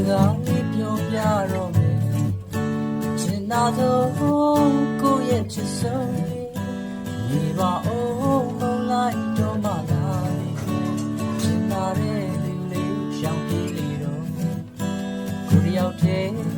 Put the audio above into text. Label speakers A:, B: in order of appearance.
A: ကားလေးပြောပြတော့မယ်ချင်သာဆုံးကိုယ့်ရဲ့ချစ်ဆုံးလေးနေပါအောင်မလိုက်တော့မှလားချင်သာတဲ့လူလေးရှောင်ပြေးလေတော့ကိုယ်တယောက်တည်း